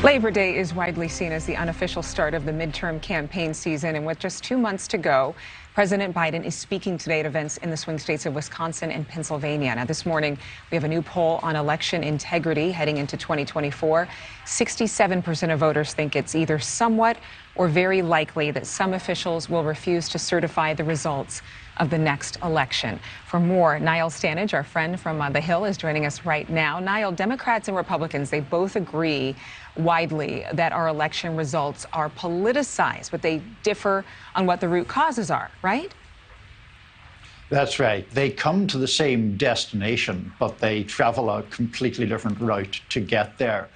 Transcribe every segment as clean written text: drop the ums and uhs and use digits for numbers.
Labor Day is widely seen as the unofficial start of the midterm campaign season, and with just 2 months to go, President Biden is speaking today at events in the swing states of Wisconsin and Pennsylvania. Now, this morning, we have a new poll on election integrity heading into 2024. 67% of voters think it's either somewhat or very likely that some officials will refuse to certify the results of the next election. For more, Niall Stanage, our friend from the Hill, is joining us right now. Niall, Democrats and Republicans, they both agree widely that our election results are politicized, but they differ on what the root causes are, right? That's right. They come to the same destination, but they travel a completely different route to get there.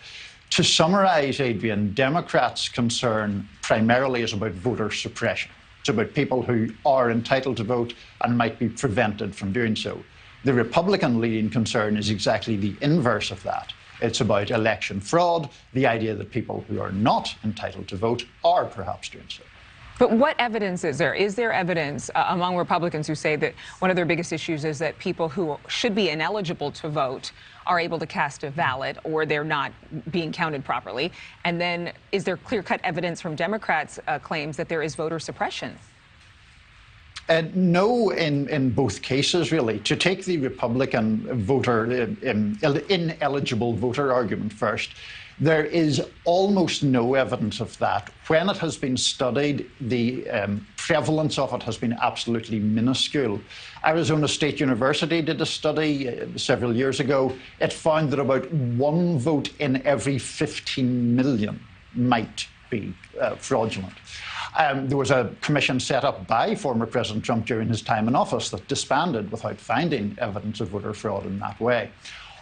To summarize, Adrienne, Democrats' concern primarily is about voter suppression. It's about people who are entitled to vote and might be prevented from doing so. The Republican leading concern is exactly the inverse of that. It's about election fraud, the idea that people who are not entitled to vote are perhaps doing so. But what evidence is there? Is there evidence among Republicans who say that one of their biggest issues is that people who should be ineligible to vote are able to cast a ballot, or they're not being counted properly? And then is there clear-cut evidence from Democrats' claims that there is voter suppression? No, in both cases, really. To take the Republican voter, ineligible voter argument first, there is almost no evidence of that. When it has been studied, the prevalence of it has been absolutely minuscule. Arizona State University did a study several years ago. It found that about 1 vote in every 15 million might be fraudulent. There was a commission set up by former President Trump during his time in office that disbanded without finding evidence of voter fraud in that way.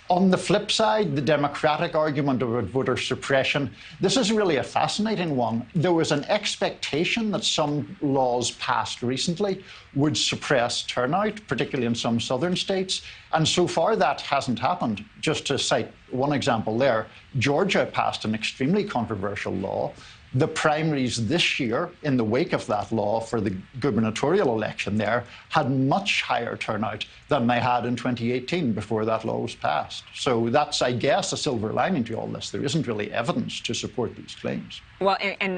On the flip side, the Democratic argument about voter suppression, this is really a fascinating one. There was an expectation that some laws passed recently would suppress turnout, particularly in some southern states, and so far that hasn't happened. Just to cite one example there, Georgia passed an extremely controversial law. The primaries this year, in the wake of that law for the gubernatorial election there, had much higher turnout than they had in 2018 before that law was passed. So that's, I guess, a silver lining to all this. There isn't really evidence to support these claims. Well,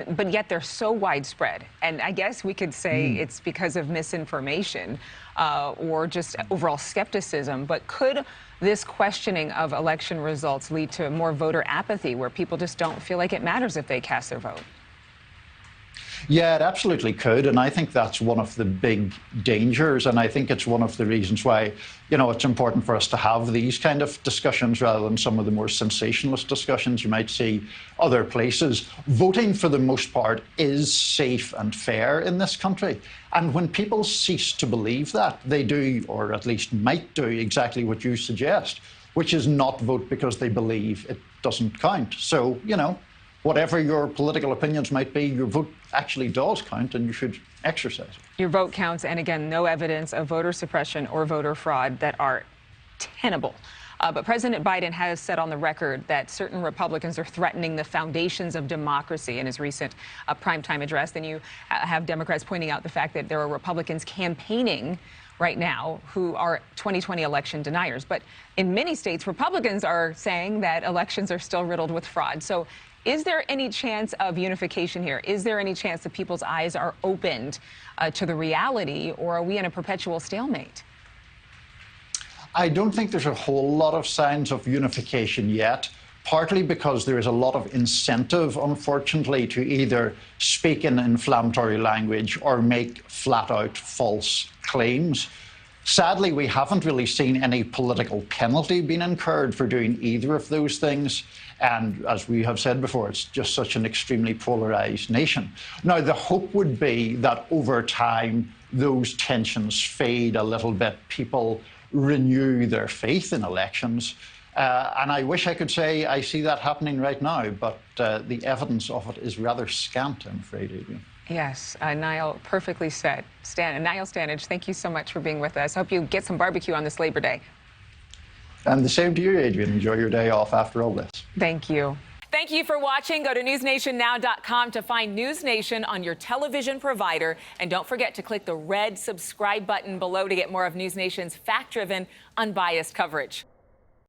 but yet they're so widespread. And I guess we could say it's because of misinformation or just overall skepticism. But could this questioning of election results lead to more voter apathy, where people just don't feel like it matters if they cast their vote? Yeah, it absolutely could. And I think that's one of the big dangers. And I think it's one of the reasons why, it's important for us to have these kind of discussions rather than some of the more sensationalist discussions you might see other places. Voting, for the most part, is safe and fair in this country. And when people cease to believe that, they do, or at least might do, exactly what you suggest, which is not vote because they believe it doesn't count. So, whatever your political opinions might be, your vote actually does count, and you should exercise it. Your vote counts, and again, no evidence of voter suppression or voter fraud that are tenable. But President Biden has said on the record that certain Republicans are threatening the foundations of democracy in his recent primetime address. Then you have Democrats pointing out the fact that there are Republicans campaigning right now who are 2020 election deniers. But in many states, Republicans are saying that elections are still riddled with fraud. So is there any chance of unification here? Is there any chance that people's eyes are opened to the reality, or are we in a perpetual stalemate? I don't think there's a whole lot of signs of unification yet, partly because there is a lot of incentive, unfortunately, to either speak in inflammatory language or make flat-out false claims. Sadly, we haven't really seen any political penalty being incurred for doing either of those things. And as we have said before, it's just such an extremely polarized nation. Now, the hope would be that over time, those tensions fade a little bit. People renew their faith in elections. And I wish I could say I see that happening right now, but the evidence of it is rather scant, I'm afraid, Adrienne. Yes, Niall, perfectly said. Niall Stanage, thank you so much for being with us. Hope you get some barbecue on this Labor Day. And the same to you, Adrienne. Enjoy your day off after all this. Thank you. Thank you for watching. Go to newsnationnow.com to find NewsNation on your television provider. And don't forget to click the red subscribe button below to get more of NewsNation's fact-driven, unbiased coverage.